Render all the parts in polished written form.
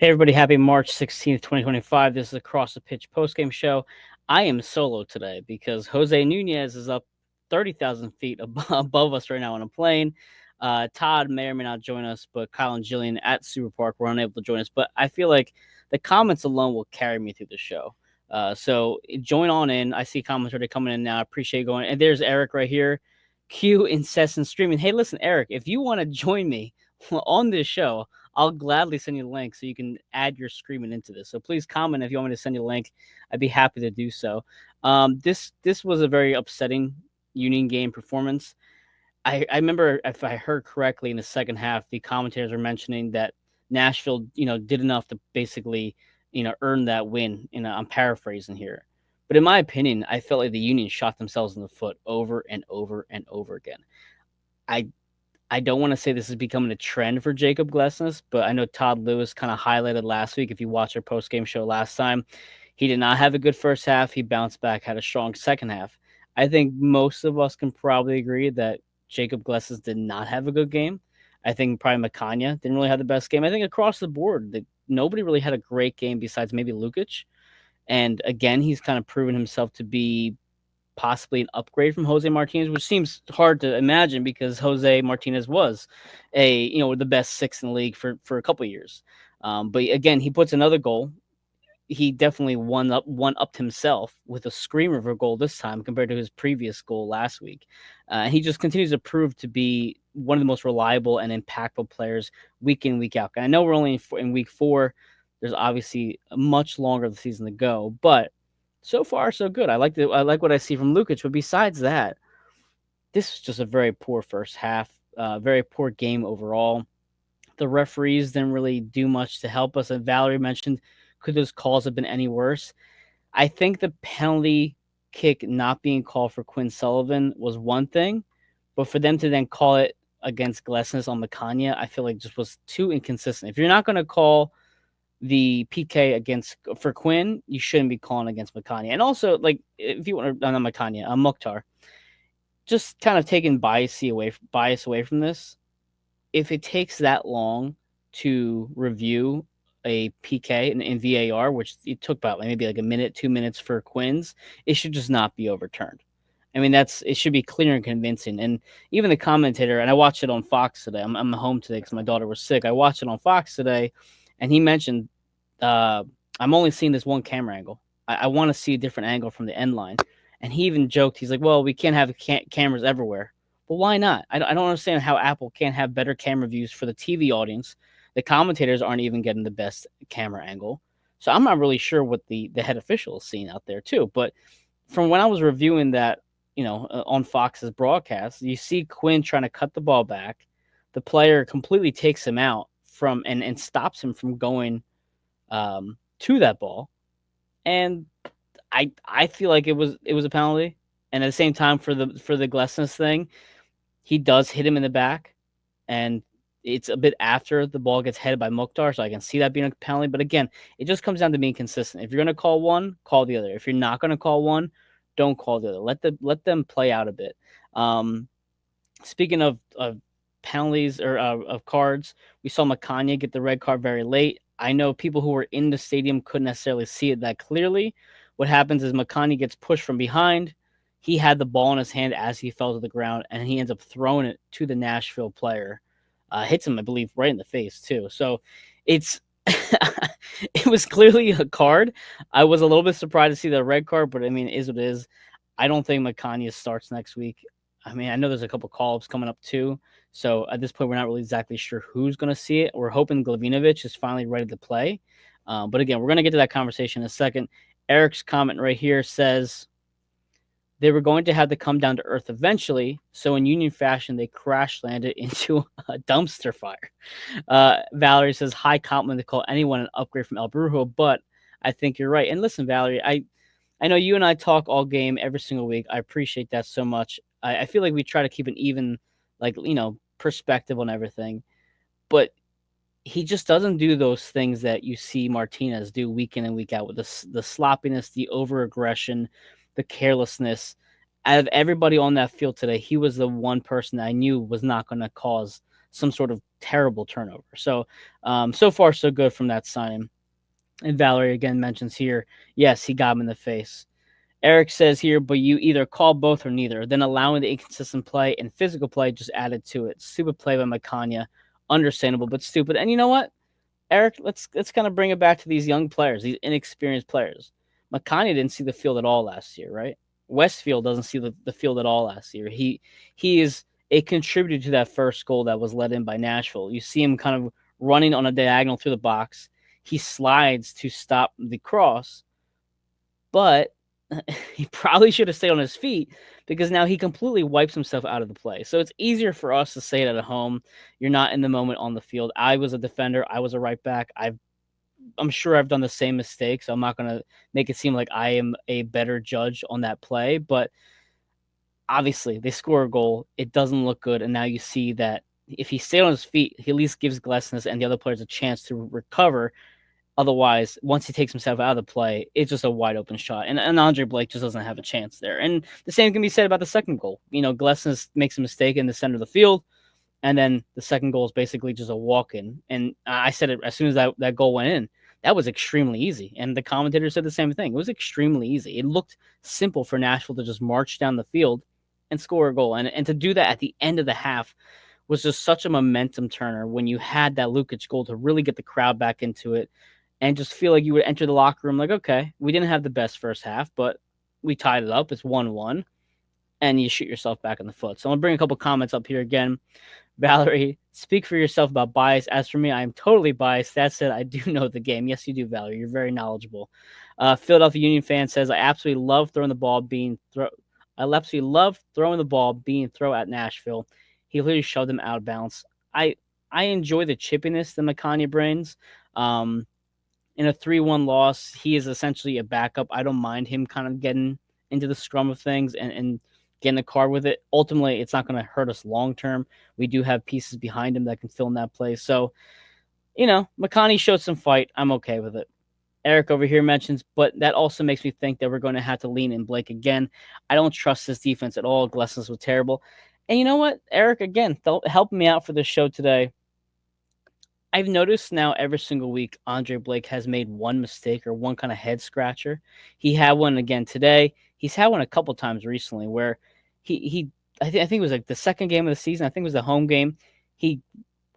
Hey everybody, happy March 16th, 2025. This is Across the Pitch postgame show. I am solo today because Jose Nunez is up 30,000 feet above us right now on a plane. Todd may or may not join us, but Kyle and Jillian at Super Park were unable to join us. But I feel like the comments alone will carry me through the show. So join on in. I see comments already coming in now. I appreciate going. And there's Eric right here. Cue incessant streaming. Hey, listen, Eric, if you want to join me on this show, I'll gladly send you the link so you can add your screaming into this. So please comment if you want me to send you a link. I'd be happy to do so. This was a very upsetting Union game performance. I remember, if I heard correctly, in the second half, the commentators were mentioning that Nashville, did enough to basically, earn that win. I'm paraphrasing here. But in my opinion, I felt like the Union shot themselves in the foot over and over and over again. I I don't want to say this is becoming a trend for Jacob Glesnes, but I know Todd Lewis kind of highlighted last week. If you watched our post game show last time, he did not have a good first half. He bounced back, had a strong second half. I think most of us can probably agree that Jacob Glesnes did not have a good game. I think probably Makanya didn't really have the best game. I think across the board, nobody really had a great game besides maybe Lukic. And again, he's kind of proven himself to be possibly an upgrade from Jose Martinez, which seems hard to imagine because Jose Martinez was the best six in the league for a couple of years. But again, he puts another goal. He definitely one upped himself with a screamer of a goal this time compared to his previous goal last week. He just continues to prove to be one of the most reliable and impactful players week in, week out. And I know we're only in week 4. There's obviously much longer of the season to go, but so far so good. I like what I see from Lukic, but besides that, this was just a very poor first half, very poor game overall. The referees didn't really do much to help us. And Valerie mentioned, could those calls have been any worse? I think the penalty kick not being called for Quinn Sullivan was one thing, but for them to then call it against Glesnes on Makanya, I feel like just was too inconsistent. If you're not going to call the PK for Quinn, you shouldn't be calling against Makanya. And also, like, if you want to, not Makanya, Mukhtar, just kind of taking bias away from this. If it takes that long to review a PK in VAR, which it took about maybe like a minute, 2 minutes for Quinn's, it should just not be overturned. I mean, it should be clear and convincing. And even the commentator, and I watched it on Fox today. I'm home today because my daughter was sick. I watched it on Fox today, and he mentioned, I'm only seeing this one camera angle. I want to see a different angle from the end line. And he even joked, he's like, well, we can't have cameras everywhere. Well, why not? I don't understand how Apple can't have better camera views for the TV audience. The commentators aren't even getting the best camera angle. So I'm not really sure what the head official is seeing out there too. But from when I was reviewing that, on Fox's broadcast, you see Quinn trying to cut the ball back. The player completely takes him out and stops him from going to that ball. And I feel like it was a penalty. And at the same time, for the Glesnes thing, he does hit him in the back, and it's a bit after the ball gets headed by Mukhtar, so I can see that being a penalty. But again, it just comes down to being consistent. If you're going to call one, call the other. If you're not going to call one, don't call the other. Let them play out a bit. Speaking of penalties or of cards, we saw Makanya get the red card very late. I know people who were in the stadium couldn't necessarily see it that clearly. What happens is Makanya gets pushed from behind. He had the ball in his hand as he fell to the ground, and he ends up throwing it to the Nashville player. Hits him, I believe, right in the face, too. So it was clearly a card. I was a little bit surprised to see the red card, but I mean, it is what it is. I don't think Makanya starts next week. I mean, I know there's a couple call-ups coming up, too. So at this point, we're not really exactly sure who's going to see it. We're hoping Glavinovic is finally ready to play. But again, we're going to get to that conversation in a second. Eric's comment right here says they were going to have to come down to earth eventually. So in Union fashion, they crash landed into a dumpster fire. Valerie says, high compliment to call anyone an upgrade from El Brujo, but I think you're right. And listen, Valerie, I know you and I talk all game every single week. I appreciate that so much. I feel like we try to keep an even, perspective on everything. But he just doesn't do those things that you see Martinez do week in and week out with the sloppiness, the over-aggression, the carelessness. Out of everybody on that field today, he was the one person that I knew was not going to cause some sort of terrible turnover. So, so far so good from that signing. And Valerie again mentions here, yes, he got him in the face. Eric says here, but you either call both or neither. Then allowing the inconsistent play and physical play just added to it. Stupid play by Makanya. Understandable, but stupid. And you know what, Eric? Let's kind of bring it back to these young players, these inexperienced players. Makanya didn't see the field at all last year, right? Westfield doesn't see the field at all last year. He is a contributor to that first goal that was let in by Nashville. You see him kind of running on a diagonal through the box. He slides to stop the cross, but he probably should have stayed on his feet because now he completely wipes himself out of the play. So it's easier for us to say it at home. You're not in the moment on the field. I was a defender. I was a right back. I'm sure I've done the same mistake, so I'm not going to make it seem like I am a better judge on that play. But obviously, they score a goal. It doesn't look good. And now you see that if he stayed on his feet, he at least gives Glesnes and the other players a chance to recover. Otherwise, once he takes himself out of the play, it's just a wide open shot. And Andre Blake just doesn't have a chance there. And the same can be said about the second goal. Glesnes makes a mistake in the center of the field. And then the second goal is basically just a walk in. And I said it as soon as that goal went in. That was extremely easy. And the commentator said the same thing. It was extremely easy. It looked simple for Nashville to just march down the field and score a goal. And to do that at the end of the half was just such a momentum turner when you had that Lukic goal to really get the crowd back into it and just feel like you would enter the locker room like, okay, we didn't have the best first half, but we tied it up. It's 1-1. And you shoot yourself back in the foot. So I'm going to bring a couple comments up here again. Valerie, speak for yourself about bias. As for me, I am totally biased. That said, I do know the game. Yes, you do, Valerie. You're very knowledgeable. Philadelphia Union fan says, I absolutely love throwing the ball being thrown at Nashville. He literally shoved him out of bounds. I enjoy the chippiness that Makanya brings. In a 3-1 loss, he is essentially a backup. I don't mind him kind of getting into the scrum of things and getting a card with it. Ultimately, it's not going to hurt us long term. We do have pieces behind him that can fill in that place. So, Makani showed some fight. I'm okay with it. Eric over here mentions, but that also makes me think that we're going to have to lean in Blake again. I don't trust this defense at all. Glesnes was terrible. And you know what? Eric, again, helped me out for this show today. I've noticed now every single week, Andre Blake has made one mistake or one kind of head scratcher. He had one again today. He's had one a couple times recently where I think it was like the second game of the season. I think it was the home game. He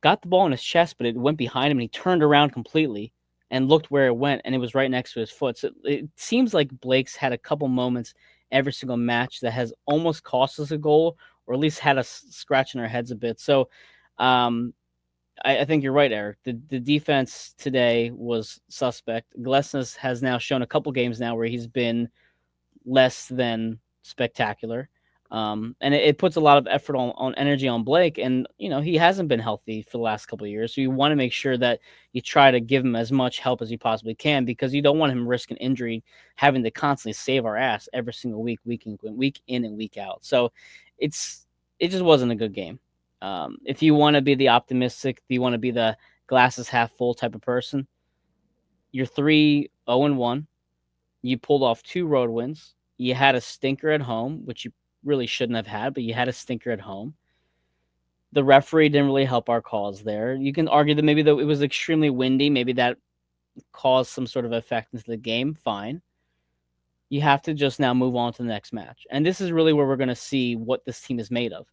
got the ball in his chest, but it went behind him and he turned around completely and looked where it went, and it was right next to his foot. So it seems like Blake's had a couple moments every single match that has almost cost us a goal or at least had us scratching our heads a bit. So, I think you're right, Eric. The defense today was suspect. Glesnes has now shown a couple games now where he's been less than spectacular. And it puts a lot of effort on energy on Blake. And, he hasn't been healthy for the last couple of years. So you want to make sure that you try to give him as much help as you possibly can because you don't want him risking injury, having to constantly save our ass every single week in and week out. So it just wasn't a good game. If you want to be the optimistic, if you want to be the glasses half full type of person, you're 3-0-1. You pulled off 2 road wins. You had a stinker at home, which you really shouldn't have had, but you had a stinker at home. The referee didn't really help our cause there. You can argue that maybe it was extremely windy. Maybe that caused some sort of effect into the game. Fine. You have to just now move on to the next match. And this is really where we're going to see what this team is made of.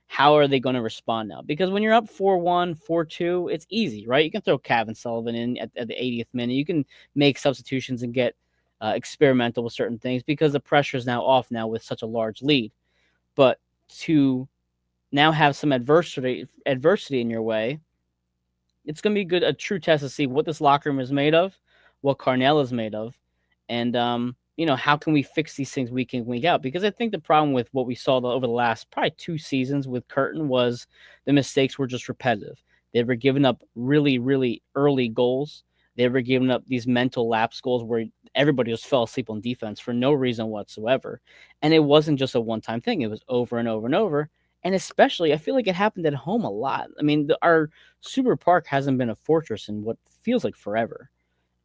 How are they going to respond now? Because when you're up 4-1, 4-2, it's easy, right? You can throw Kevin Sullivan in at the 80th minute. You can make substitutions and get experimental with certain things because the pressure is now off now with such a large lead. But to now have some adversity in your way, it's going to be a true test to see what this locker room is made of, what Carnell is made of, and how can we fix these things week in, week out? Because I think the problem with what we saw over the last probably 2 seasons with Curtin was the mistakes were just repetitive. They were giving up really, really early goals. They were giving up these mental lapse goals where everybody just fell asleep on defense for no reason whatsoever. And it wasn't just a one-time thing. It was over and over and over. And especially, I feel like it happened at home a lot. I mean, our Super Park hasn't been a fortress in what feels like forever.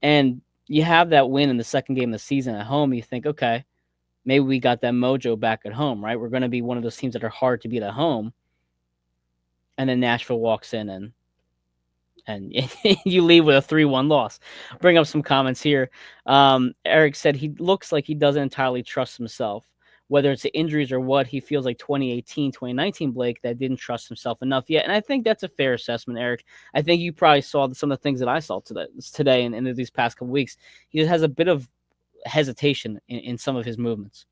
And you have that win in the second game of the season at home, you think, okay, maybe we got that mojo back at home, right? We're going to be one of those teams that are hard to beat at home. And then Nashville walks in and and you leave with a 3-1 loss. Bring up some comments here. Eric said he looks like he doesn't entirely trust himself. Whether it's the injuries or what, he feels like 2018, 2019 Blake that didn't trust himself enough yet. And I think that's a fair assessment, Eric. I think you probably saw some of the things that I saw today and in these past couple weeks. He just has a bit of hesitation in some of his movements.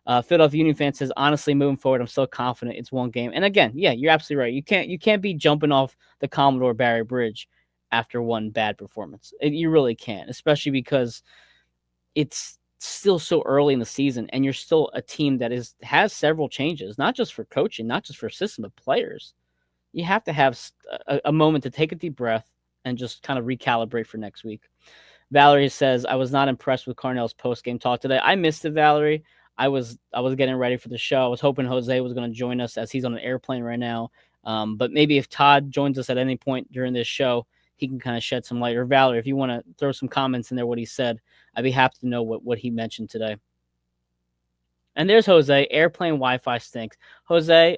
Philadelphia Union fan says, honestly, moving forward, I'm so confident it's one game. And again, yeah, you're absolutely right. You can't be jumping off the Commodore Barry Bridge after one bad performance. You really can't, especially because it's still so early in the season, and you're still a team that has several changes, not just for coaching, not just for system, but players. You have to have a moment to take a deep breath and just kind of recalibrate for next week. Valerie says, I was not impressed with Carnell's post-game talk today. I missed it, Valerie. I was getting ready for the show. I was hoping Jose was going to join us as he's on an airplane right now. But maybe if Todd joins us at any point during this show, he can kind of shed some light. Or Valerie, if you want to throw some comments in there, what he said, I'd be happy to know what he mentioned today. And there's Jose. Airplane Wi-Fi stinks. Jose,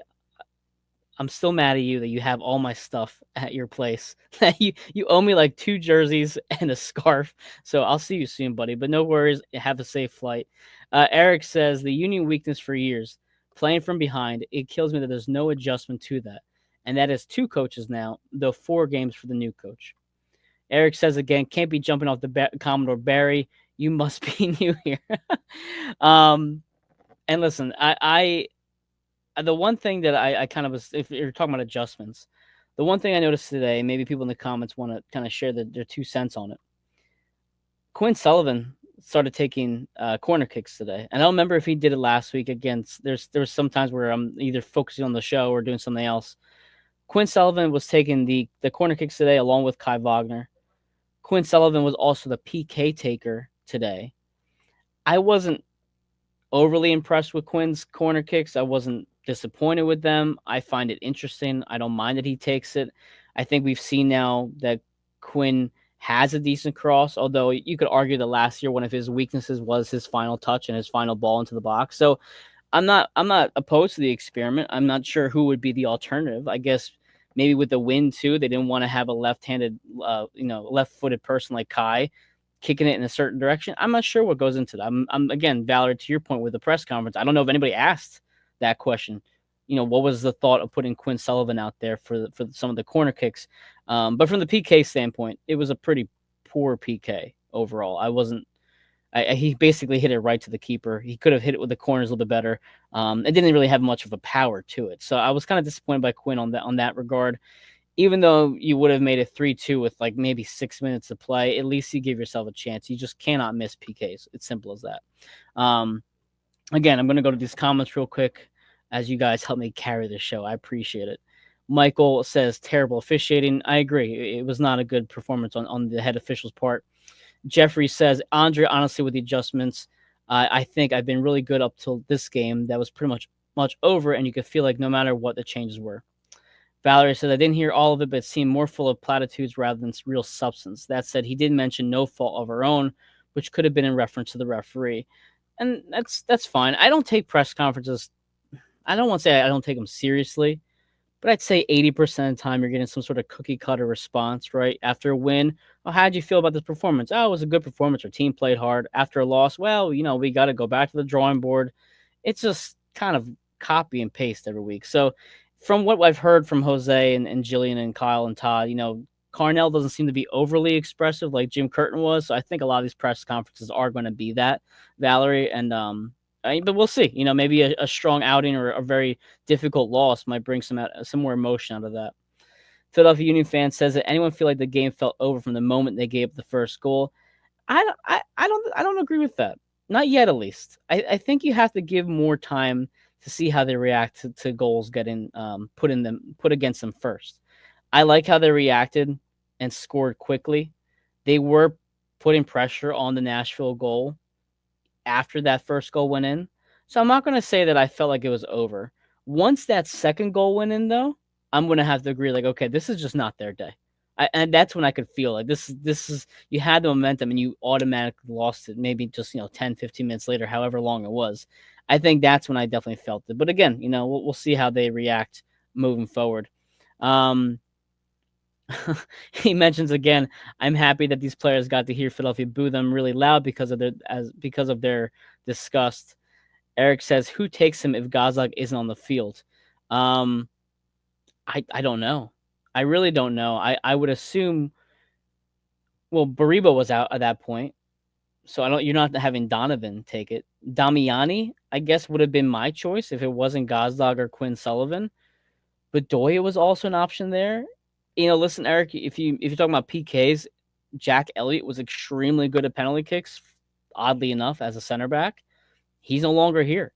I'm still mad at you that you have all my stuff at your place. you owe me like 2 jerseys and a scarf. So I'll see you soon, buddy. But no worries. Have a safe flight. Eric says the Union weakness for years, playing from behind. It kills me that there's no adjustment to that. And that is 2 coaches now, though 4 games for the new coach. Eric says again, can't be jumping off the Commodore Barry. You must be new here. And listen, I the one thing that I kind of was, if you're talking about adjustments, the one thing I noticed today, maybe people in the comments want to kind of share their 2 cents on it. Quinn Sullivan started taking corner kicks today, and I don't remember if he did it last week. Again, there's some times where I'm either focusing on the show or doing something else. Quinn Sullivan was taking the corner kicks today along with Kai Wagner. Quinn Sullivan was also the PK taker today. I wasn't overly impressed with Quinn's corner kicks. I wasn't disappointed with them. I find it interesting. I don't mind that he takes it. I think we've seen now that Quinn has a decent cross, although you could argue that last year one of his weaknesses was his final touch and his final ball into the box. So I'm not opposed to the experiment. I'm not sure who would be the alternative. I guess maybe with the wind too, they didn't want to have a left-handed, left-footed person like Kai kicking it in a certain direction. I'm not sure what goes into that. I'm again, Valerie, to your point with the press conference, I don't know if anybody asked that question. What was the thought of putting Quinn Sullivan out there for some of the corner kicks? But from the PK standpoint, it was a pretty poor PK overall. He basically hit it right to the keeper. He could have hit it with the corners a little bit better. It didn't really have much of a power to it. So I was kind of disappointed by Quinn on that regard. Even though you would have made it 3-2 with like maybe 6 minutes to play, at least you give yourself a chance. You just cannot miss PKs. It's simple as that. Again, I'm going to go to these comments real quick as you guys help me carry the show. I appreciate it. Michael says, terrible officiating. I agree. It was not a good performance on the head official's part. Jeffrey says, Andre, honestly, with the adjustments, I think I've been really good up till this game. That was pretty much over, and you could feel like no matter what the changes were. Valerie said, I didn't hear all of it, but it seemed more full of platitudes rather than real substance. That said, he did mention no fault of our own, which could have been in reference to the referee. And that's fine. I don't take press conferences. I don't want to say I don't take them seriously, but I'd say 80% of the time you're getting some sort of cookie cutter response, right? After a win, how did you feel about this performance? Oh, it was a good performance. Our team played hard. After a loss, well, we got to go back to the drawing board. It's just kind of copy and paste every week. So from what I've heard from Jose and Jillian and Kyle and Todd, Carnell doesn't seem to be overly expressive like Jim Curtin was. So I think a lot of these press conferences are going to be that, Valerie. And but we'll see. Maybe a strong outing or a very difficult loss might bring some more emotion out of that. Philadelphia Union fan says that anyone feel like the game felt over from the moment they gave up the first goal. I don't agree with that. Not yet, at least. I think you have to give more time to see how they react to goals getting put against them first. I like how they reacted and scored quickly. They were putting pressure on the Nashville goal after that first goal went in. So I'm not going to say that I felt like it was over. Once that second goal went in, though, I'm going to have to agree, like, okay, this is just not their day. And that's when I could feel like this is you had the momentum and you automatically lost it, maybe just 10, 15 minutes later, however long it was. I think that's when I definitely felt it. But again, we'll see how they react moving forward. He mentions again, I'm happy that these players got to hear Philadelphia boo them really loud because of their disgust. Eric says, who takes him if Gazlag isn't on the field? Um, I don't know. I really don't know. I would assume, well, Bariba was out at that point, so I don't. You're not having Donovan take it. Damiani, I guess, would have been my choice if it wasn't Gazdag or Quinn Sullivan. Bedoya was also an option there. Listen, Eric, if you're talking about PKs, Jack Elliott was extremely good at penalty kicks. Oddly enough, as a center back, he's no longer here,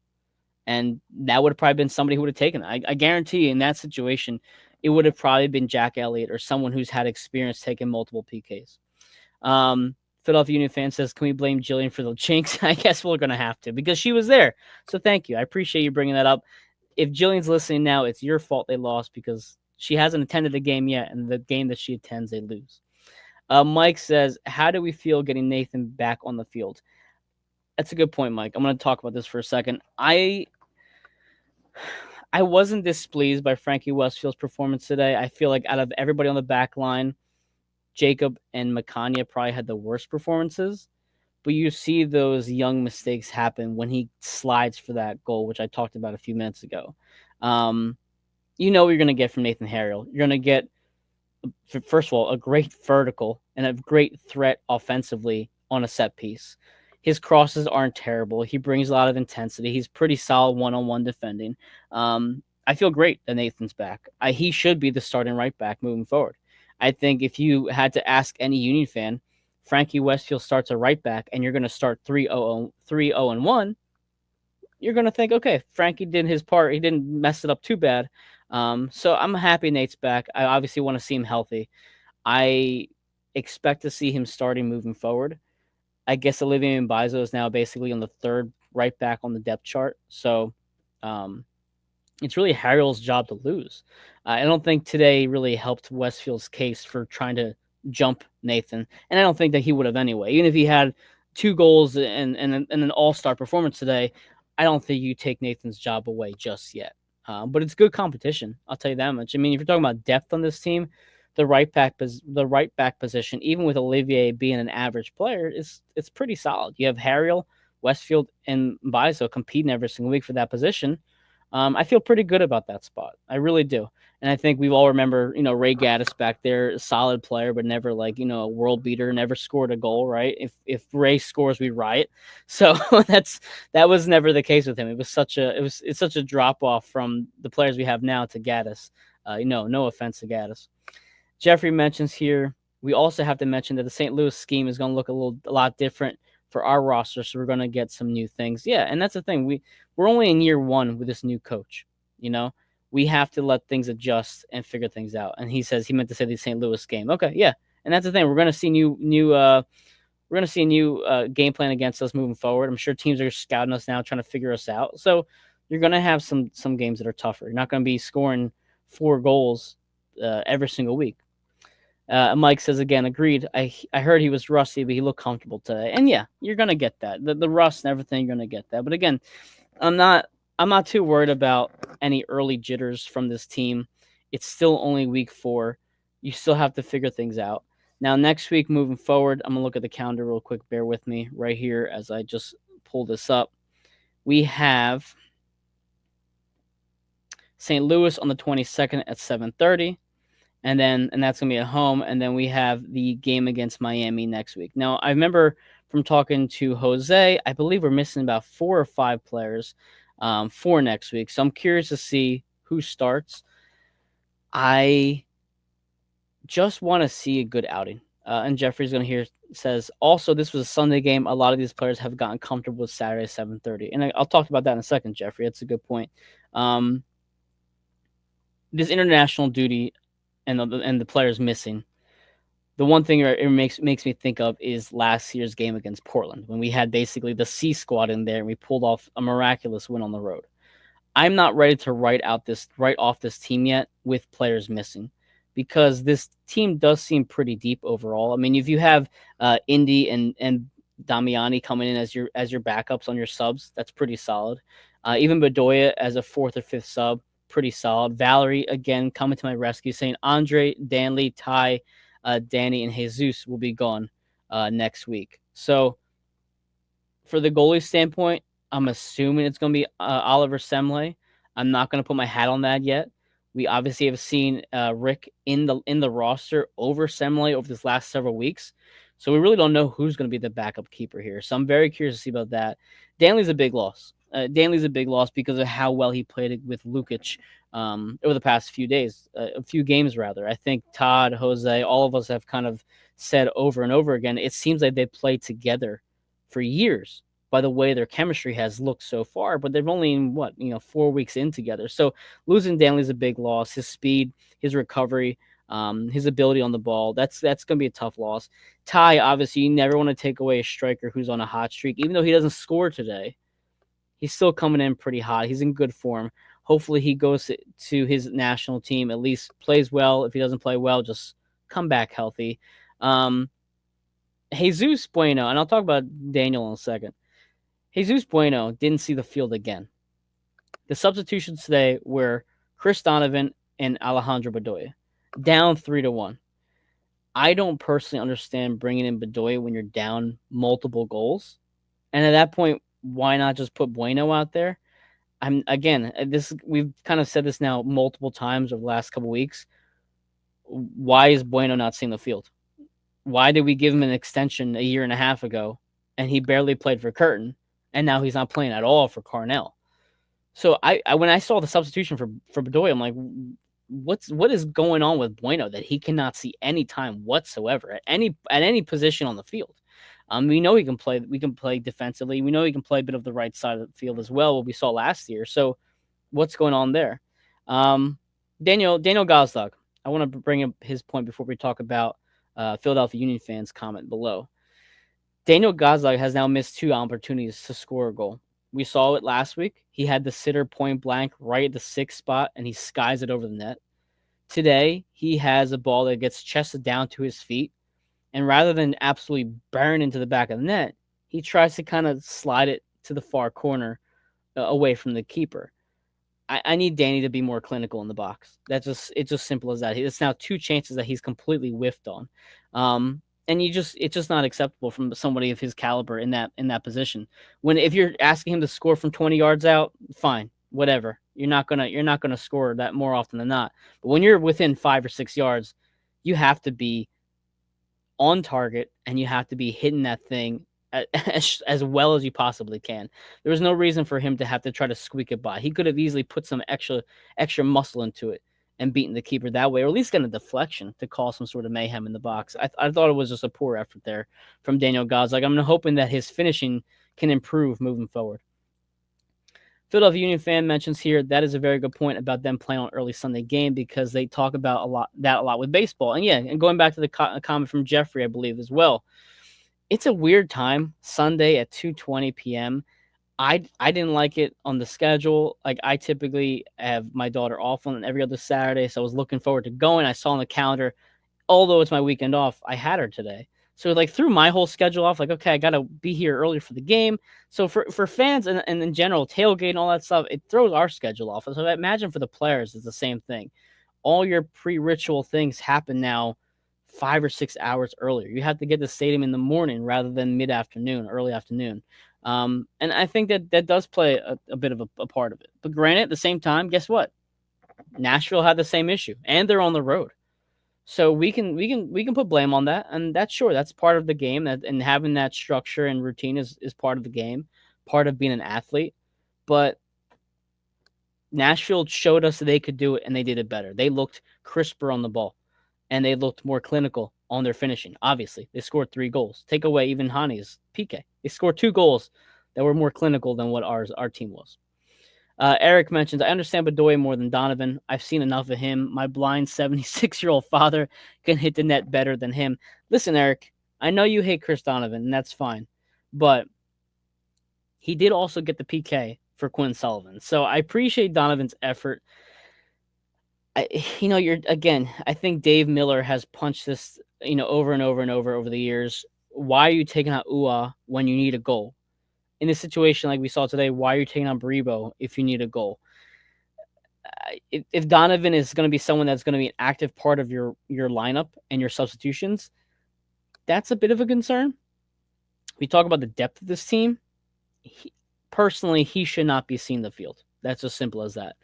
and that would have probably been somebody who would have taken it. I guarantee you, in that situation, it would have probably been Jack Elliott or someone who's had experience taking multiple PKs. Philadelphia Union fan says, can we blame Jillian for the chinks? I guess we're going to have to because she was there. So thank you. I appreciate you bringing that up. If Jillian's listening now, it's your fault they lost because she hasn't attended a game yet, and the game that she attends, they lose. Mike says, how do we feel getting Nathan back on the field? That's a good point, Mike. I'm going to talk about this for a second. I wasn't displeased by Frankie Westfield's performance today. I feel like out of everybody on the back line, Jacob and Makanya probably had the worst performances. But you see those young mistakes happen when he slides for that goal, which I talked about a few minutes ago. You know what you're going to get from Nathan Harriel. You're going to get, first of all, a great vertical and a great threat offensively on a set piece. His crosses aren't terrible. He brings a lot of intensity. He's pretty solid one-on-one defending. I feel great that Nathan's back. He should be the starting right back moving forward. I think if you had to ask any Union fan, Frankie Westfield starts a right back and you're going to start 3-0-1, you're going to think, okay, Frankie did his part. He didn't mess it up too bad. So I'm happy Nate's back. I obviously want to see him healthy. I expect to see him starting moving forward. I guess Olivier Mbaizo is now basically on the third right back on the depth chart. So it's really Harrell's job to lose. I don't think today really helped Westfield's case for trying to jump Nathan, and I don't think that he would have anyway. Even if he had 2 goals and an all-star performance today, I don't think you take Nathan's job away just yet. But it's good competition, I'll tell you that much. I mean, if you're talking about depth on this team, the right back position, even with Olivier being an average player, it's pretty solid. You have Harriel, Westfield, and Mbaizo competing every single week for that position. I feel pretty good about that spot. I really do. And I think we all remember, Ray Gaddis back there, a solid player, but never a world beater, never scored a goal, right? If Ray scores, we riot. So that was never the case with him. It's such a drop off from the players we have now to Gaddis. No offense to Gaddis. Jeffrey mentions here, we also have to mention that the St. Louis scheme is going to look a lot different for our roster, so we're going to get some new things. Yeah, and that's the thing. We're only in year 1 with this new coach. We have to let things adjust and figure things out. And he says he meant to say the St. Louis game. Okay, yeah, and that's the thing. We're going to see a new game plan against us moving forward. I'm sure teams are scouting us now, trying to figure us out. So you're going to have some games that are tougher. You're not going to be scoring 4 goals every single week. Mike says again, agreed. I heard he was rusty, but he looked comfortable today. And yeah, you're gonna get that. The rust and everything, you're gonna get that. But again, I'm not too worried about any early jitters from this team. It's still only week 4. You still have to figure things out. Now, next week, moving forward, I'm gonna look at the calendar real quick. Bear with me right here as I just pull this up. We have St. Louis on the 22nd at 7:30. And that's going to be at home. And then we have the game against Miami next week. Now, I remember from talking to Jose, I believe we're missing about 4 or 5 players for next week. So I'm curious to see who starts. I just want to see a good outing. And Jeffrey's going to hear says, also, this was a Sunday game. A lot of these players have gotten comfortable with Saturday 7:30. And I'll talk about that in a second, Jeffrey. That's a good point. This international duty and the players missing. The one thing it makes me think of is last year's game against Portland when we had basically the C squad in there and we pulled off a miraculous win on the road. I'm not ready to write off this team yet with players missing because this team does seem pretty deep overall. I mean, if you have Indy and Damiani coming in as your backups on your subs, that's pretty solid. Even Bedoya as a 4th or 5th sub, pretty solid. Valerie, again, coming to my rescue, saying Andre, Danley, Ty, Danny, and Jesus will be gone next week. So for the goalie standpoint, I'm assuming it's going to be Oliver Semle. I'm not going to put my hat on that yet. We obviously have seen Rick in the roster over Semle over this last several weeks, so we really don't know who's going to be the backup keeper here. So I'm very curious to see about that. Danley's a big loss. Danley's a big loss because of how well he played with Lukic over the past few days, a few games rather. I think Todd, Jose, all of us have kind of said over and over again, it seems like they played together for years by the way their chemistry has looked so far, but they've only 4 weeks in together. So losing Danley is a big loss. His speed, his recovery, his ability on the ball, that's going to be a tough loss. Ty, obviously, you never want to take away a striker who's on a hot streak, even though he doesn't score today. He's still coming in pretty hot. He's in good form. Hopefully, he goes to his national team, at least plays well. If he doesn't play well, just come back healthy. Jesus Bueno, and I'll talk about Daniel in a second. Jesus Bueno didn't see the field again. The substitutions today were Chris Donovan and Alejandro Bedoya, down 3-1. I don't personally understand bringing in Bedoya when you're down multiple goals. And at that point, why not just put Bueno out there? We've kind of said this now multiple times over the last couple weeks. Why is Bueno not seeing the field? Why did we give him an extension a year and a half ago and he barely played for Curtin, and now he's not playing at all for Carnell? So I when I saw the substitution for Bedoya, I'm like, what is going on with Bueno that he cannot see any time whatsoever at any position on the field? We know he can play. We can play defensively. We know he can play a bit of the right side of the field as well. What we saw last year. So what's going on there? Daniel Gazdag. I want to bring up his point before we talk about Philadelphia Union fans' comment below. Daniel Gazdag has now missed 2 opportunities to score a goal. We saw it last week. He had the sitter point blank right at the 6th spot, and he skies it over the net. Today, he has a ball that gets chested down to his feet, and rather than absolutely burn into the back of the net, he tries to kind of slide it to the far corner away from the keeper. I need Danny to be more clinical in the box. It's just simple as that. It's now 2 chances that he's completely whiffed on. And it's just not acceptable from somebody of his caliber in that position. If you're asking him to score from 20 yards out, fine, whatever. You're not gonna score that more often than not. But when you're within 5 or 6 yards, you have to be on target and you have to be hitting that thing as well as you possibly can. There was no reason for him to have to try to squeak it by. He could have easily put some extra muscle into it and beaten the keeper that way, or at least get a deflection to cause some sort of mayhem in the box. I thought it was just a poor effort there from Daniel Gazdag. I'm hoping that his finishing can improve moving forward. Philadelphia Union fan mentions here that is a very good point about them playing on early Sunday game, because they talk about a lot with baseball. And yeah, and going back to the comment from Jeffrey, I believe as well, it's a weird time, Sunday at 2:20 p.m. I didn't like it on the schedule. Like, I typically have my daughter off on every other Saturday, so I was looking forward to going. I saw on the calendar, although it's my weekend off, I had her today. So it threw my whole schedule off. Like, okay, I got to be here early for the game. So for fans and in general, tailgate and all that stuff, it throws our schedule off. So I imagine for the players, it's the same thing. All your pre-ritual things happen now 5 or 6 hours earlier. You have to get to the stadium in the morning rather than mid-afternoon, early afternoon. And I think that does play a bit of a part of it. But granted, at the same time, guess what? Nashville had the same issue, and they're on the road. So we can put blame on that, and that's part of the game. And having that structure and routine is part of the game, part of being an athlete. But Nashville showed us that they could do it, and they did it better. They looked crisper on the ball, and they looked more clinical on their finishing. Obviously, they scored 3 goals. Take away even Hani's PK. They scored 2 goals that were more clinical than what our team was. Eric mentions, I understand Bedoya more than Donovan. I've seen enough of him. My blind 76-year-old father can hit the net better than him. Listen, Eric, I know you hate Chris Donovan, and that's fine. But he did also get the PK for Quinn Sullivan. So I appreciate Donovan's effort. I think Dave Miller has punched this, over and over and over the years. Why are you taking out Ua when you need a goal? In a situation like we saw today, why are you taking on Baribo if you need a goal? if Donovan is going to be someone that's going to be an active part of your lineup and your substitutions, that's a bit of a concern. We talk about the depth of this team. Personally, he should not be seeing the field. That's as simple as that.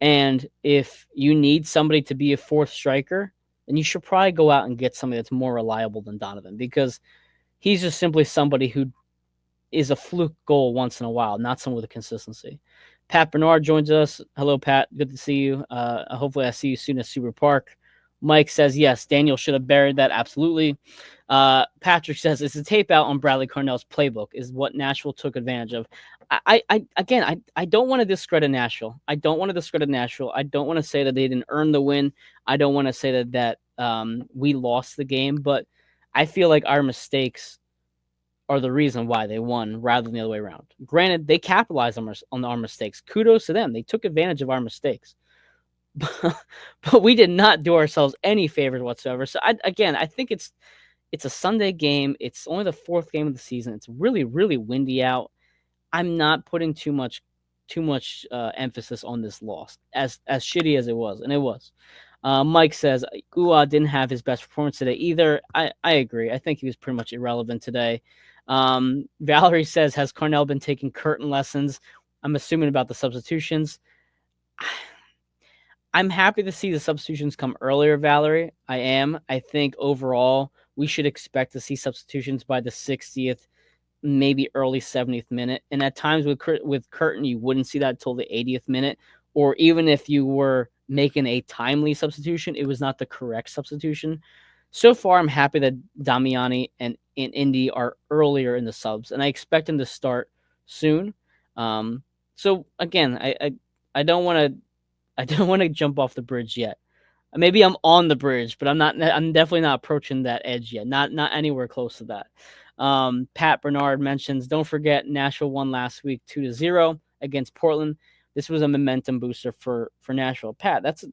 And if you need somebody to be a fourth striker, then you should probably go out and get somebody that's more reliable than Donovan, because he's just simply somebody who is a fluke goal once in a while, not someone with a consistency. Pat Bernard joins us. Hello, Pat. Good to see you. Hopefully I see you soon at Super Park. Mike says, yes, Daniel should have buried that. Absolutely. Patrick says, it's a tape out on Bradley Cornell's playbook is what Nashville took advantage of. I don't want to discredit Nashville. I don't want to say that they didn't earn the win. I don't want to say that we lost the game, but I feel like our mistakes are the reason why they won rather than the other way around. Granted, they capitalized on our mistakes. Kudos to them. They took advantage of our mistakes. But we did not do ourselves any favors whatsoever. So I think it's a Sunday game. It's only the fourth game of the season. It's really, really windy out. I'm not putting too much emphasis on this loss, as shitty as it was, and it was. Mike says Ua didn't have his best performance today either. I agree. I think he was pretty much irrelevant today. Valerie says, has Cornell been taking curtain lessons? I'm assuming about the substitutions. I'm happy to see the substitutions come earlier, Valerie. I am. I think overall we should expect to see substitutions by the 60th, maybe early 70th minute. And at times with Curtin, you wouldn't see that till the 80th minute. Or even if you were making a timely substitution, it was not the correct substitution. So far, I'm happy that Damiani and Indy are earlier in the subs, and I expect them to start soon. So again, I don't want to jump off the bridge yet. Maybe I'm on the bridge, but I'm not. I'm definitely not approaching that edge yet. Not anywhere close to that. Pat Bernard mentions, don't forget Nashville won last week 2-0 against Portland. This was a momentum booster for Nashville. Pat, that's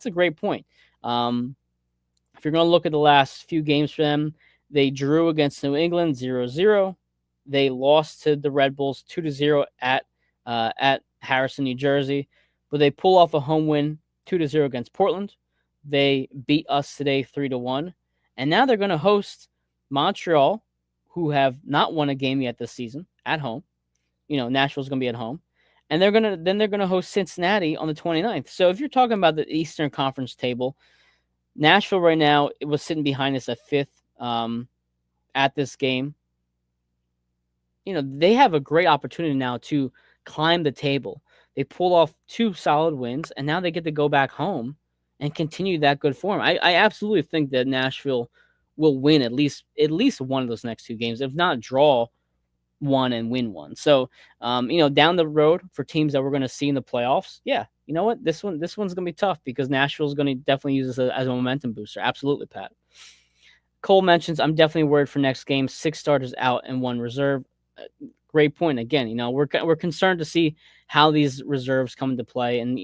a great point. If you're going to look at the last few games for them, they drew against New England 0-0. They lost to the Red Bulls 2-0 at Harrison, New Jersey. But they pull off a home win 2-0 against Portland. They beat us today 3-1. And now they're going to host Montreal, who have not won a game yet this season, at home. Nashville's going to be at home. And they're going to host Cincinnati on the 29th. So if you're talking about the Eastern Conference table, Nashville right now, it was sitting behind us at 5th at this game. They have a great opportunity now to climb the table. They pull off 2 solid wins, and now they get to go back home and continue that good form. I absolutely think that Nashville will win at least one of those next 2 games, if not draw one and win one. So, down the road for teams that we're going to see in the playoffs, yeah, you know what? This one's going to be tough because Nashville's going to definitely use this as a momentum booster. Absolutely, Pat. Cole mentions, I'm definitely worried for next game. 6 starters out and 1 reserve. Great point. Again, we're concerned to see how these reserves come into play, and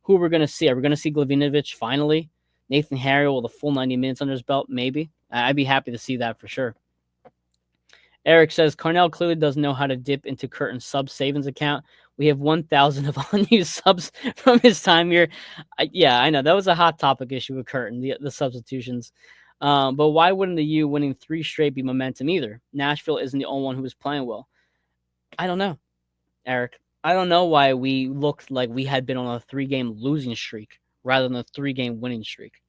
who we're going to see. Are we going to see Glavinovic finally? Nathan Harriel with a full 90 minutes under his belt? Maybe. I'd be happy to see that for sure. Eric says, Cornell clearly doesn't know how to dip into Curtin's sub savings account. We have 1,000 of unused subs from his time here. Yeah, I know. That was a hot topic issue with Curtin, the substitutions. But why wouldn't the U winning 3 straight be momentum either? Nashville isn't the only one who was playing well. I don't know, Eric. I don't know why we looked like we had been on a 3-game losing streak rather than a 3-game winning streak.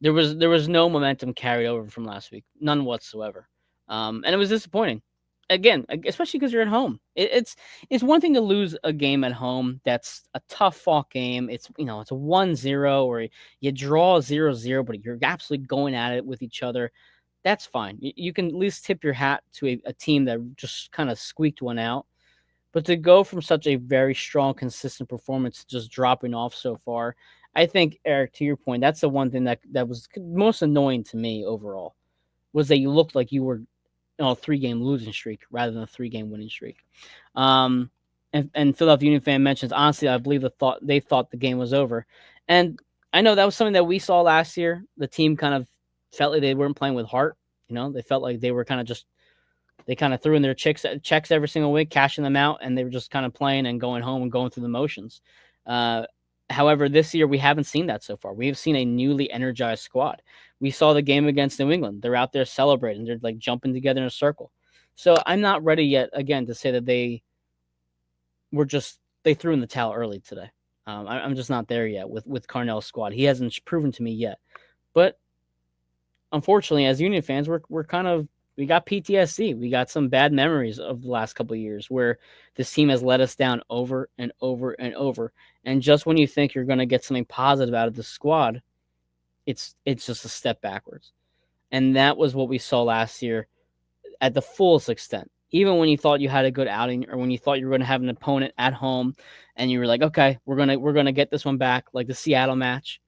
There was no momentum carried over from last week. None whatsoever. And it was disappointing. Again, especially because you're at home. It's one thing to lose a game at home. That's a tough fought game. It's a 1-0 or you draw 0-0, but you're absolutely going at it with each other. That's fine. You can at least tip your hat to a team that just kind of squeaked one out. But to go from such a very strong, consistent performance to just dropping off so far, I think, Eric, to your point, that's the one thing that was most annoying to me overall, was that you looked like you were a 3-game losing streak rather than a 3-game winning streak. And Philadelphia Union fan mentions, honestly, I believe they thought the game was over. And I know that was something that we saw last year. The team kind of felt like they weren't playing with heart. They felt like they were they kind of threw in their checks every single week, cashing them out, and they were just kind of playing and going home and going through the motions. However, this year we haven't seen that so far. We have seen a newly energized squad. We saw the game against New England. They're out there celebrating. They're like jumping together in a circle. So I'm not ready yet, again, to say that they threw in the towel early today. I'm just not there yet with Carnell's squad. He hasn't proven to me yet. But unfortunately, as Union fans, we got PTSD. We got some bad memories of the last couple of years where this team has let us down over and over and over. And just when you think you're going to get something positive out of the squad, it's just a step backwards. And that was what we saw last year at the fullest extent. Even when you thought you had a good outing, or when you thought you were going to have an opponent at home, and you were like, okay, we're gonna get this one back, like the Seattle match.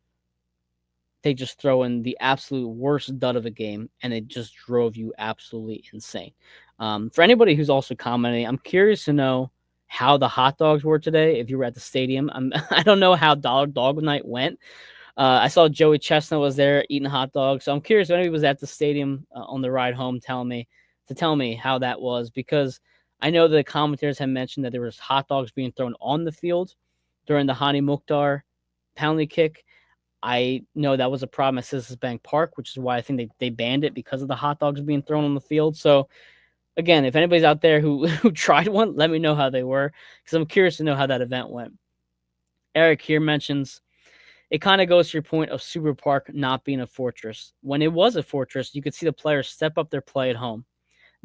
They just throw in the absolute worst dud of a game, and it just drove you absolutely insane. For anybody who's also commenting, I'm curious to know how the hot dogs were today. If you were at the stadium, I don't know how Dollar Dog Night went. I saw Joey Chestnut was there eating hot dogs, so I'm curious if anybody was at the stadium on the ride home, tell me how that was, because I know the commentators have mentioned that there was hot dogs being thrown on the field during the Hani Mukhtar penalty kick. I know that was a problem at Citizens Bank Park, which is why I think they banned it, because of the hot dogs being thrown on the field. So again, if anybody's out there who tried one, let me know how they were, because I'm curious to know how that event went. Eric here mentions, it kind of goes to your point of Super Park not being a fortress. When it was a fortress, you could see the players step up their play at home.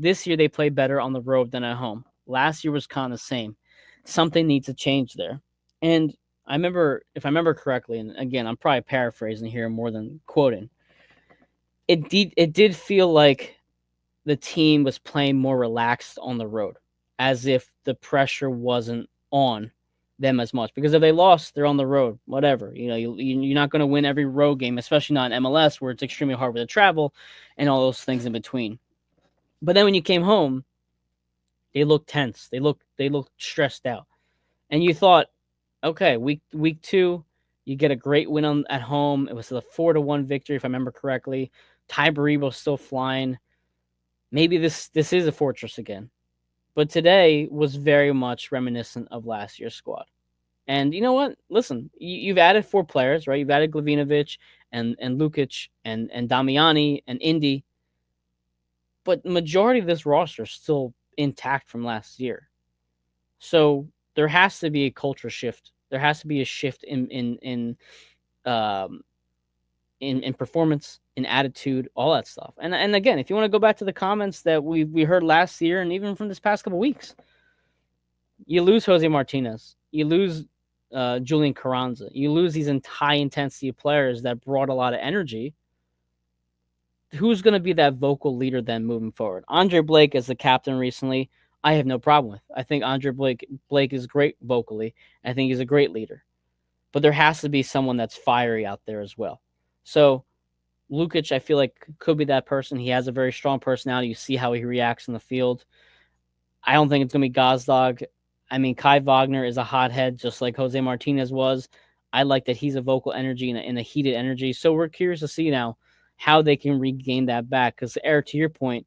This year, they play better on the road than at home. Last year was kind of the same. Something needs to change there. And if I remember correctly, and again, I'm probably paraphrasing here more than quoting, it did feel like the team was playing more relaxed on the road, as if the pressure wasn't on them as much. Because if they lost, they're on the road, whatever. You're not going to win every road game, especially not in MLS, where it's extremely hard with the travel and all those things in between. But then when you came home, they looked tense. They looked stressed out. And you thought, okay, week 2, you get a great win at home. It was a 4-1 victory, if I remember correctly. Ty Baribo's still flying. Maybe this is a fortress again. But today was very much reminiscent of last year's squad. And you know what? Listen, you've added 4 players, right? You've added Glavinovic and Lukic and Damiani and Indy. But the majority of this roster is still intact from last year. So there has to be a culture shift. There has to be a shift in performance, in attitude, all that stuff. And again, if you want to go back to the comments that we heard last year, and even from this past couple weeks, you lose Jose Martinez, you lose Julian Carranza, you lose these high intensity players that brought a lot of energy. Who's going to be that vocal leader then moving forward? Andre Blake as the captain recently, I have no problem with. I think Andre Blake is great vocally. I think he's a great leader. But there has to be someone that's fiery out there as well. So Lukic, I feel like, could be that person. He has a very strong personality. You see how he reacts in the field. I don't think it's going to be Gazdag. I mean, Kai Wagner is a hothead, just like Jose Martinez was. I like that he's a vocal energy and a heated energy. So we're curious to see now how they can regain that back. Because, Eric, to your point,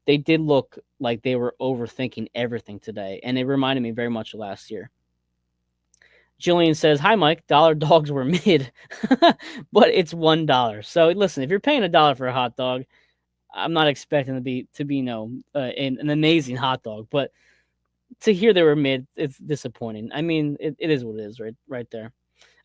they did look like they were overthinking everything today. And it reminded me very much of last year. Jillian says, hi, Mike. Dollar dogs were mid, but it's $1. So listen, if you're paying $1 for a hot dog, I'm not expecting to be an amazing hot dog. But to hear they were mid, it's disappointing. I mean, it is what it is, right there.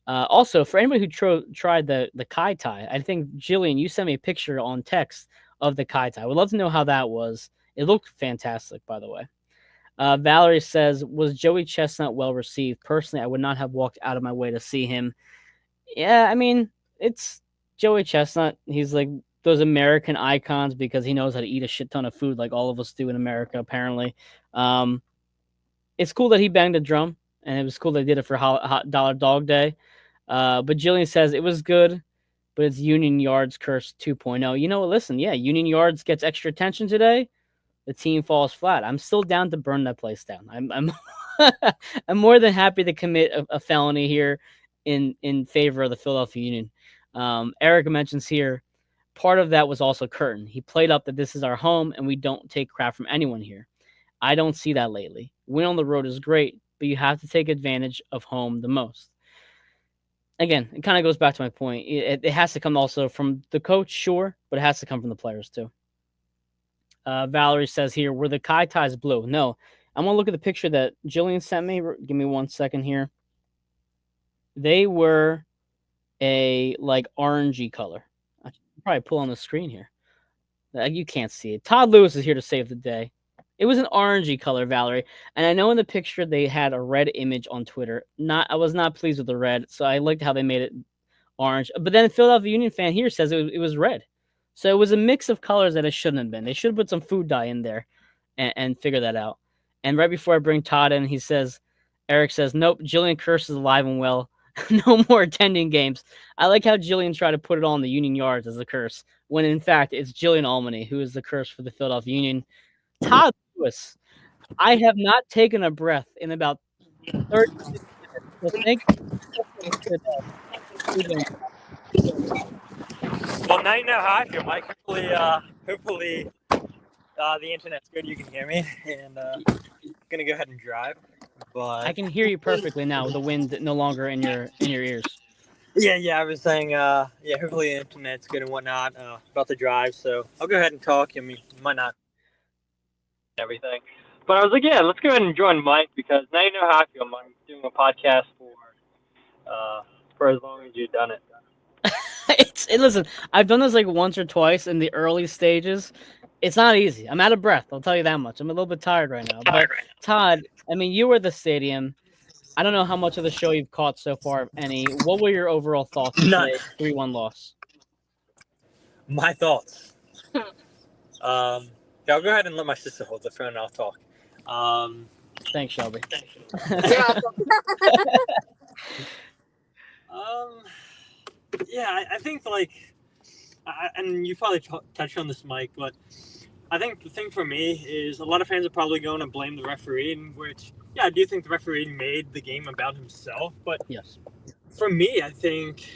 Also, for anybody who tried the Kai Tai, I think, Jillian, you sent me a picture on text of the Kai Tai. I would love to know how that was. It looked fantastic, by the way. Valerie says, was Joey Chestnut well received? Personally, I would not have walked out of my way to see him. Yeah, I mean, it's Joey Chestnut. He's like those American icons because he knows how to eat a shit ton of food like all of us do in America, apparently. It's cool that he banged a drum, and it was cool that he did it for Hot Dollar Dog Day. But Jillian says, it was good, but it's Union Yards curse 2.0. You know what? Listen, yeah, Union Yards gets extra attention today. The team falls flat. I'm still down to burn that place down. I'm I'm more than happy to commit a felony here in favor of the Philadelphia Union. Erica mentions here, part of that was also Curtin. He played up that this is our home and we don't take crap from anyone here. I don't see that lately. Win on the road is great, but you have to take advantage of home the most. again, it kind of goes back to my point. It has to come also from the coach, sure, but it has to come from the players too. Valerie says here, were the Kai ties blue? No. I'm going to look at the picture that Jillian sent me. Give me 1 second here. They were a like orangey color. I should probably pull on the screen here. You can't see it. Todd Lewis is here to save the day. It was an orangey color, Valerie. And I know in the picture they had a red image on Twitter. I was not pleased with the red, so I liked how they made it orange. But then the Philadelphia Union fan here says it was red. So it was a mix of colors that it shouldn't have been. They should have put some food dye in there and figure that out. And right before I bring Todd in, Eric says, nope, Jillian Curse is alive and well. No more attending games. I like how Jillian tried to put it on the Union Yards as a curse, when in fact it's Jillian Albany who is the curse for the Philadelphia Union. Todd Lewis, I have not taken a breath in about 36 minutes. So thank you today. Well, now you know how I feel, Mike. Hopefully, the internet's good. You can hear me, and I'm gonna go ahead and drive. But I can hear you perfectly now with the wind no longer in your ears. Yeah. I was saying, hopefully the internet's good and whatnot. About to drive, so I'll go ahead and talk. I mean, you might not everything, but I was like, yeah, let's go ahead and join Mike because now you know how I feel. I'm doing a podcast for as long as you've done it. Listen, I've done this like once or twice in the early stages. It's not easy. I'm out of breath. I'll tell you that much. I'm a little bit tired right now. But Todd, I mean, you were at the stadium. I don't know how much of the show you've caught so far, if any. What were your overall thoughts on the 3-1 loss? My thoughts. I'll go ahead and let my sister hold the phone and I'll talk. Thanks, Shelby. I think and you probably touched on this, Mike, but I think the thing for me is a lot of fans are probably going to blame the referee, which, yeah, I do think the referee made the game about himself. But yes, for me, I think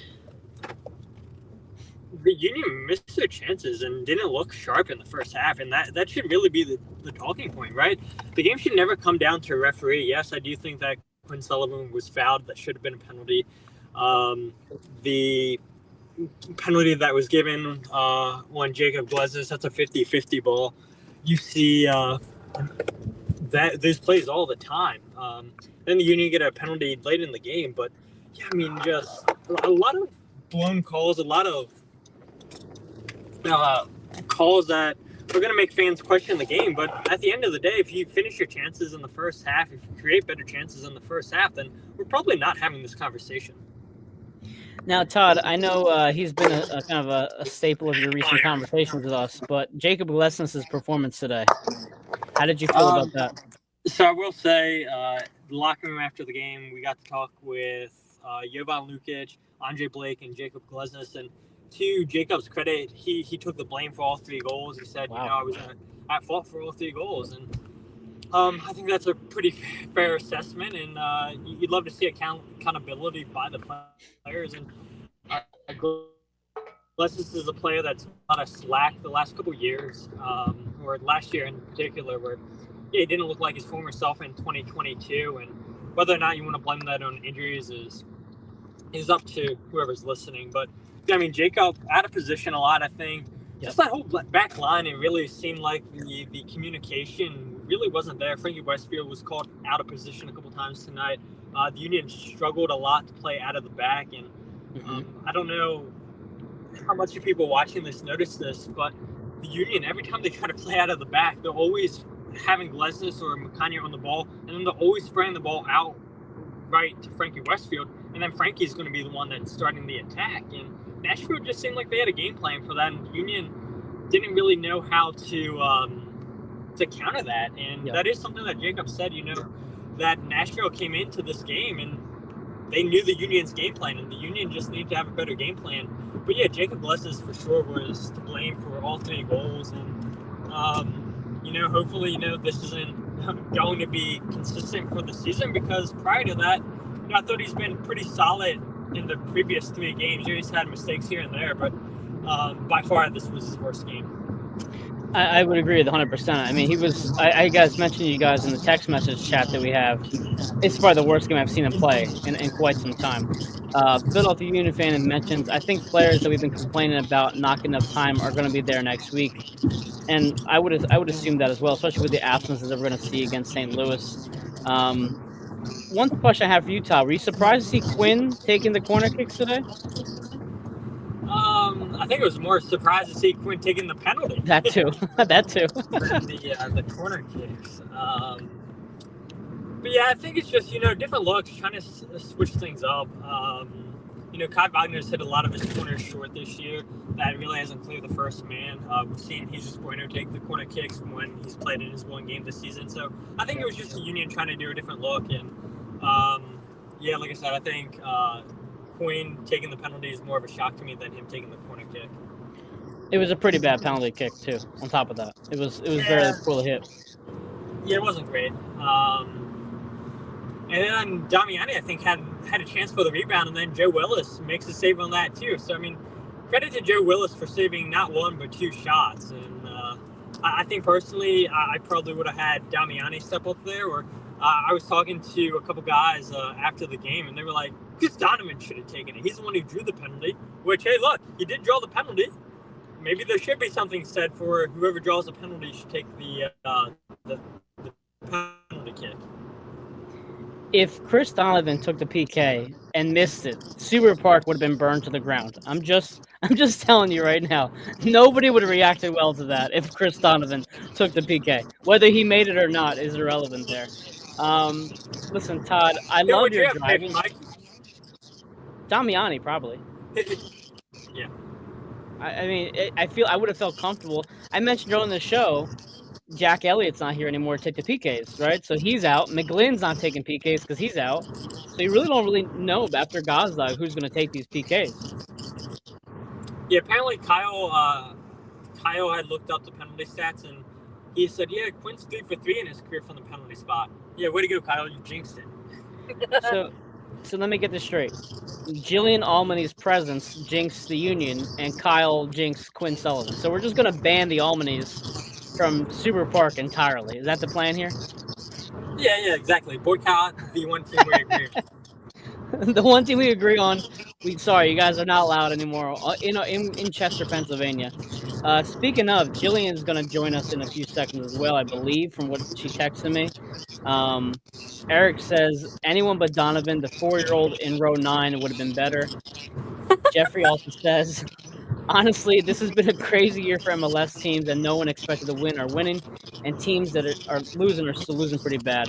the Union missed their chances and didn't look sharp in the first half. And that should really be the talking point, right? The game should never come down to a referee. Yes, I do think that Quinn Sullivan was fouled. That should have been a penalty. The penalty that was given on Jacob Glesnes, that's a 50-50 ball. You see that those plays all the time. Then the Union get a penalty late in the game, but yeah, I mean, just a lot of blown calls, a lot of calls that are going to make fans question the game. But at the end of the day, if you finish your chances in the first half, if you create better chances in the first half, then we're probably not having this conversation. Now, Todd, I know he's been a kind of a staple of your recent conversations with us, but Jacob Glesnes' performance today, how did you feel about that? So I will say, the locker room after the game, we got to talk with Jovan Lukic, Andre Blake, and Jacob Glesnes. And to Jacob's credit, he took the blame for all 3 goals. He said, wow, I was at fault for all 3 goals. And I think that's a pretty fair assessment. And you'd love to see accountability by the players. And Glesnes is a player that's not a slack the last couple of years, or last year in particular, where it didn't look like his former self in 2022, and whether or not you want to blame that on injuries is up to whoever's listening. But I mean, Jacob out of position a lot. I think just that whole back line, it really seemed like the communication really wasn't there. Frankie Westfield was called out of position a couple times tonight. The Union struggled a lot to play out of the back, and I don't know how much of people watching this notice this, but the Union, every time they try to play out of the back, they're always having Glesnes or McConaughey on the ball, and then they're always spraying the ball out right to Frankie Westfield, and then Frankie's going to be the one that's starting the attack. And Nashville just seemed like they had a game plan for that, and the Union didn't really know how to counter that. And that is something that Jacob said, that Nashville came into this game and they knew the Union's game plan, and the Union just needed to have a better game plan. But yeah, Jacob Glesnes for sure was to blame for all 3 goals, and hopefully, this isn't going to be consistent for the season, because prior to that, I thought he's been pretty solid in the previous 3 games. He's had mistakes here and there, but by far this was his worst game. I would agree with 100%. I mean, he was. I guys mentioned you guys in the text message chat that we have. It's probably the worst game I've seen him play in quite some time. Philadelphia Union fan mentions, I think players that we've been complaining about not getting enough time are going to be there next week, and I would assume that as well, especially with the absences that we're going to see against St. Louis. Um, One question I have for you, Todd: were you surprised to see Quinn taking the corner kicks today? I think it was more surprised to see Quinn taking the penalty That too. That too. than the corner kicks. But yeah, I think it's just different looks, trying to switch things up. Kai Wagner's hit a lot of his corners short this year. That really hasn't cleared the first man. We've seen Jesus Bueno take the corner kicks when he's played in his one game this season. So I think it was just the Union trying to do a different look. And yeah, like I said, I think Quinn taking the penalty is more of a shock to me than him taking the corner kick. It was a pretty bad penalty kick too. On top of that, it was very poorly hit. Yeah, it wasn't great. And then Damiani, I think, had a chance for the rebound, and then Joe Willis makes a save on that too. So I mean, credit to Joe Willis for saving not one but two shots. And I think personally, I probably would have had Damiani step up there. Or I was talking to a couple guys after the game, and they were like, "Chris Donovan should have taken it. He's the one who drew the penalty." Which, hey, look, he did draw the penalty. Maybe there should be something said for whoever draws the penalty should take the penalty kick. If Chris Donovan took the PK and missed it, Super Park would have been burned to the ground. I'm just telling you right now. Nobody would have reacted well to that if Chris Donovan took the PK. Whether he made it or not is irrelevant there. Listen, Todd, I love your driving. Mike? Damiani, probably. Yeah. I mean, I feel I would have felt comfortable. I mentioned during the show, Jack Elliott's not here anymore to take the PKs, right? So he's out. McGlynn's not taking PKs because he's out. So you really don't know after Gazdag who's going to take these PKs. Yeah, apparently Kyle had looked up the penalty stats and he said, yeah, Quinn's 3 for 3 in his career from the penalty spot. Yeah, way to go, Kyle. You jinxed it. So let me get this straight. Jillian Almany's presence jinxed the Union, and Kyle jinxed Quinn Sullivan. So we're just going to ban the Almanys from Super Park entirely. Is that the plan here? Yeah, exactly. Boycott the one team we agree on. The one team we agree on. Sorry, you guys are not allowed anymore in Chester, Pennsylvania. Speaking of, Jillian's going to join us in a few seconds as well, I believe, from what she texted me. Eric says, anyone but Donovan, the 4-year-old in row 9 would have been better. Jeffrey also says, honestly, this has been a crazy year for MLS teams, and no one expected to win are winning, and teams that are losing are still losing pretty bad.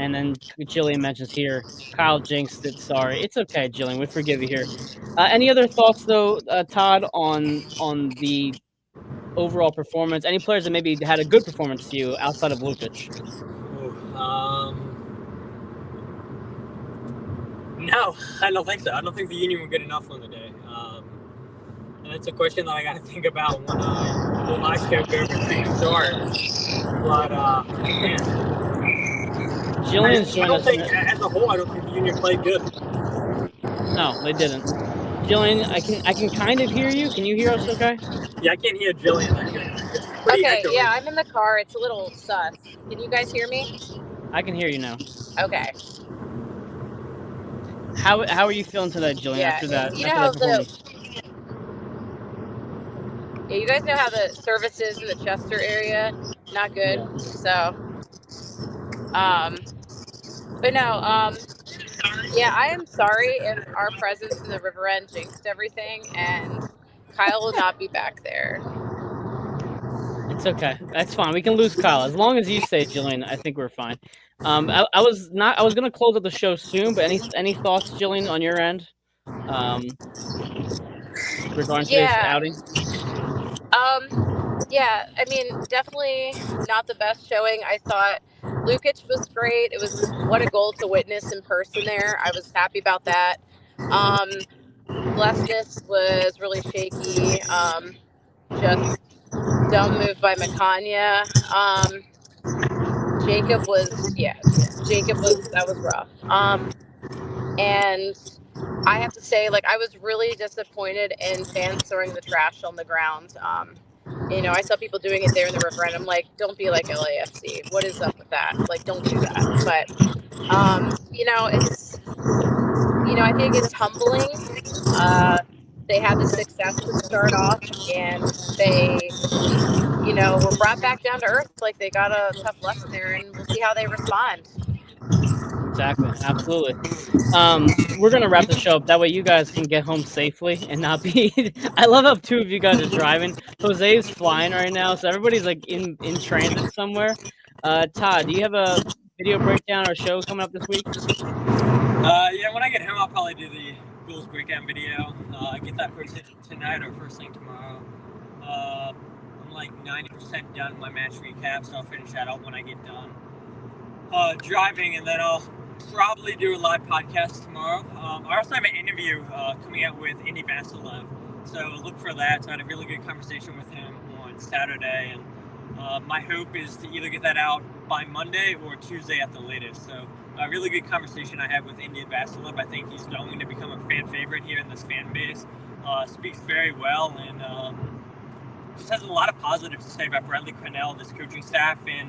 And then Jillian mentions here, Kyle jinxed it. Sorry. It's okay, Jillian. We forgive you here. Any other thoughts, though, Todd, on the overall performance? Any players that maybe had a good performance to you outside of Lukic? No, I don't think so. I don't think the Union were good enough on the day. And it's a question that I got to think about when my show goes to start. But Jillian's I don't think, as a whole, I don't think the Union played good. No, they didn't. Jillian, I can kind of hear you. Can you hear us okay? Yeah, I can't hear Jillian. Okay, yeah, I'm in the car. It's a little sus. Can you guys hear me? I can hear you now. Okay. How are you feeling today, Jillian, after that? You know how you guys know how the services in the Chester area, not good. Yeah. So, but no, yeah, I am sorry if our presence in the River End jinxed everything, and Kyle will not be back there. It's okay. That's fine. We can lose Kyle as long as you stay, Jillian. I think we're fine. I was gonna close up the show soon, but any thoughts, Jillian, on your end? Regarding today's outing? Yeah, I mean, definitely not the best showing. I thought Lukic was great. It was what a goal to witness in person there. I was happy about that. Blessness was really shaky. Just dumb move by Makanya. Jacob was that was rough. And I have to say, like, I was really disappointed in fans throwing the trash on the ground. I saw people doing it there in the river, and I'm like, don't be like LAFC. What is up with that? Like, don't do that. But it's I think it's humbling. They had the success to start off, and they were brought back down to earth. Like, they got a tough lesson there, and we'll see how they respond. Exactly. Absolutely. We're gonna wrap the show up. That way you guys can get home safely and not be I love how two of you guys are driving. Jose's flying right now, so everybody's like in transit somewhere. Todd, do you have a video breakdown or show coming up this week? Yeah, when I get home, I'll probably do the Bulls breakdown video. Get that posted tonight or first thing tomorrow. I'm like 90% done with my match recap, so I'll finish that up when I get done driving, and then I'll probably do a live podcast tomorrow. I also have an interview coming out with Indy Vasilev, so look for that. So I had a really good conversation with him on Saturday, and my hope is to either get that out by Monday or Tuesday at the latest. So a really good conversation I had with Indy Vasilev. I think he's going to become a fan favorite here in this fan base. Speaks very well, and just has a lot of positives to say about Bradley Cornell, this coaching staff, and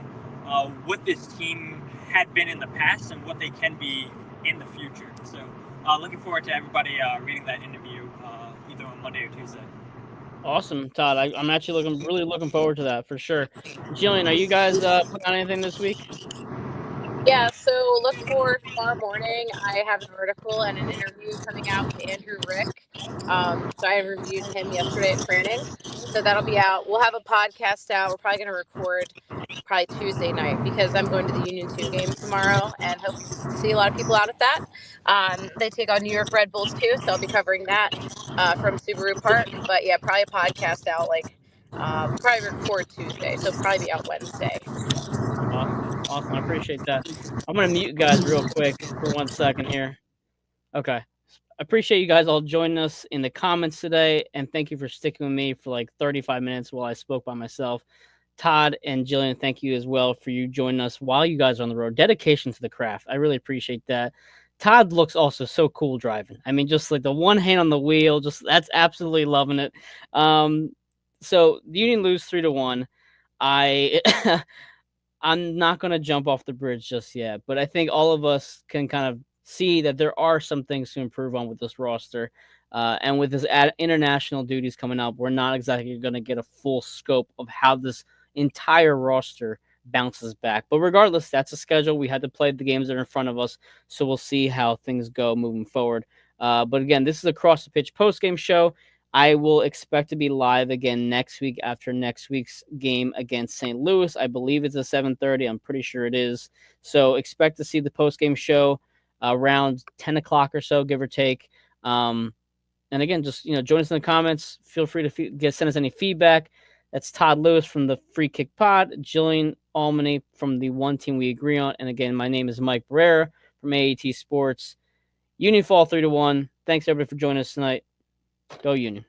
what this team had been in the past and what they can be in the future. So looking forward to everybody reading that interview either on Monday or Tuesday. Awesome, Todd. I'm actually really looking forward to that for sure. Jillian, are you guys putting on anything this week? Yeah, so look for tomorrow morning. I have an article and an interview coming out with Andrew Rick. So I reviewed him yesterday at training. So that'll be out. We'll have a podcast out. We're probably going to record probably Tuesday night because I'm going to the Union 2 game tomorrow and hope to see a lot of people out at that. They take on New York Red Bulls too, so I'll be covering that from Subaru Park. But yeah, probably a podcast out probably record Tuesday, so probably be out Wednesday. Awesome. I appreciate that. I'm going to mute you guys real quick for 1 second here. Okay. I appreciate you guys all joining us in the comments today, and thank you for sticking with me for like 35 minutes while I spoke by myself. Todd and Jillian, thank you as well for you joining us while you guys are on the road. Dedication to the craft. I really appreciate that. Todd looks also so cool driving. I mean, just like the one hand on the wheel, just that's absolutely loving it. So the Union lose 3-1. I'm not going to jump off the bridge just yet, but I think all of us can kind of see that there are some things to improve on with this roster. And with this international duties coming up, we're not exactly going to get a full scope of how this entire roster bounces back. But regardless, that's a schedule. We had to play the games that are in front of us, so we'll see how things go moving forward. But again, this is a Cross the Pitch post-game show. I will expect to be live again next week after next week's game against St. Louis. I believe it's at 7:30. I'm pretty sure it is. So expect to see the post-game show around 10 o'clock or so, give or take. And again, just join us in the comments. Feel free to send us any feedback. That's Todd Lewis from the Free Kick Pod, Jillian Almany from the One Team We Agree On. And again, my name is Mike Barrera from AAT Sports. Union fall 3-1. Thanks everybody for joining us tonight. Go Union.